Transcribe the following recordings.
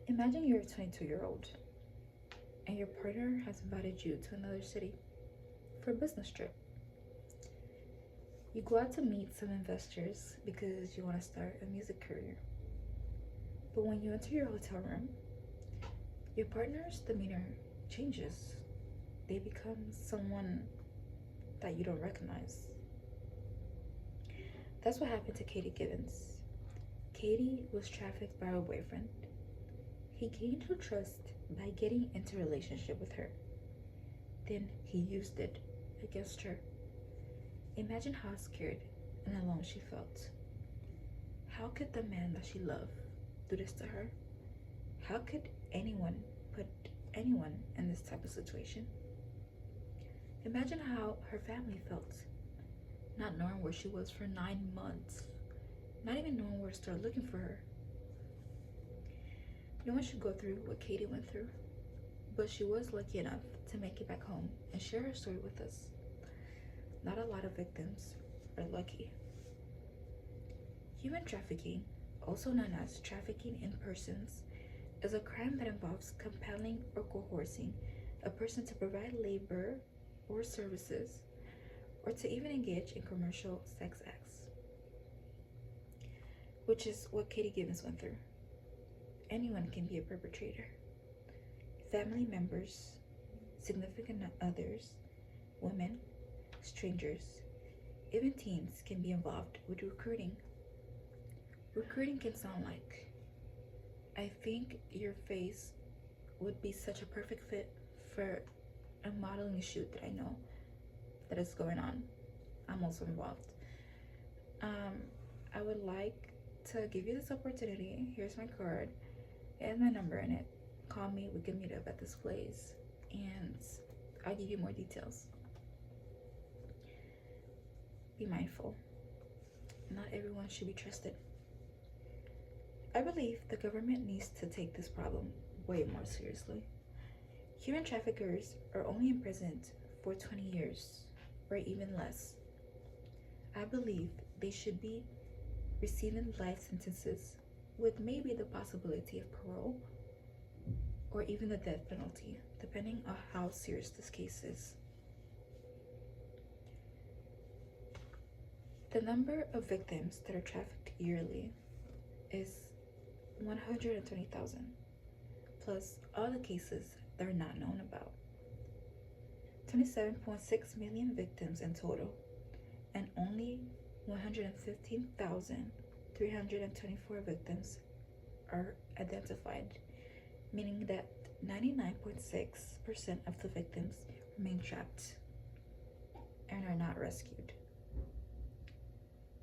Imagine you're a 22-year-old and your partner has invited you to another city for a business trip. You go out to meet some investors because you want to start a music career. But when you enter your hotel room, your partner's demeanor changes. They become someone that you don't recognize. That's what happened to Katie Gibbons. Katie was trafficked by her boyfriend. He gained her trust by getting into a relationship with her. Then he used it against her. Imagine how scared and alone she felt. How could the man that she loved do this to her? How could anyone put anyone in this type of situation? Imagine how her family felt, not knowing where she was for 9 months, not even knowing where to start looking for her. No one should go through what Katie went through, but she was lucky enough to make it back home and share her story with us. Not a lot of victims are lucky. Human trafficking, also known as trafficking in persons, is a crime that involves compelling or coercing a person to provide labor or services, or to even engage in commercial sex acts, which is what Katie Gibbons went through. Anyone can be a perpetrator. Family members, significant others, women, strangers, even teens can be involved with recruiting. Recruiting can sound like, I think your face would be such a perfect fit for a modeling shoot that I know that is going on. I'm also involved. I would like to give you this opportunity. Here's my card. It has my number in it. Call me. We can meet up at this place, and I'll give you more details. Be mindful. Not everyone should be trusted. I believe the government needs to take this problem way more seriously. Human traffickers are only imprisoned for 20 years or even less. I believe they should be receiving life sentences with maybe the possibility of parole or even the death penalty, depending on how serious this case is. The number of victims that are trafficked yearly is 120,000, plus all the cases that are not known about. 27.6 million victims in total, and only 115,324 victims are identified, meaning that 99.6% of the victims remain trapped and are not rescued.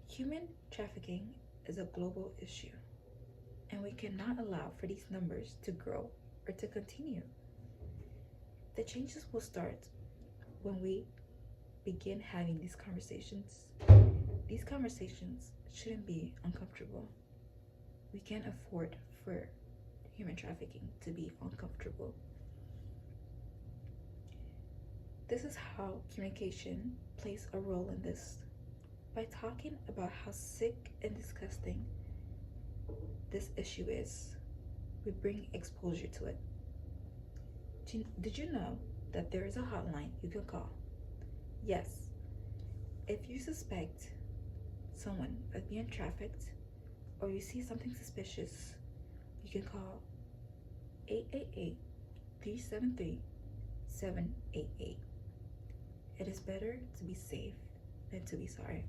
Human trafficking is a global issue, and we cannot allow for these numbers to grow or to continue. The changes will start when we begin having these conversations. These conversations shouldn't be uncomfortable. We can't afford for human trafficking to be uncomfortable. This is how communication plays a role in this. By talking about how sick and disgusting this issue is, we bring exposure to it. Did you know that there is a hotline you can call? Yes. If you suspect someone of being trafficked or you see something suspicious, you can call 888-373-788. It is better to be safe than to be sorry.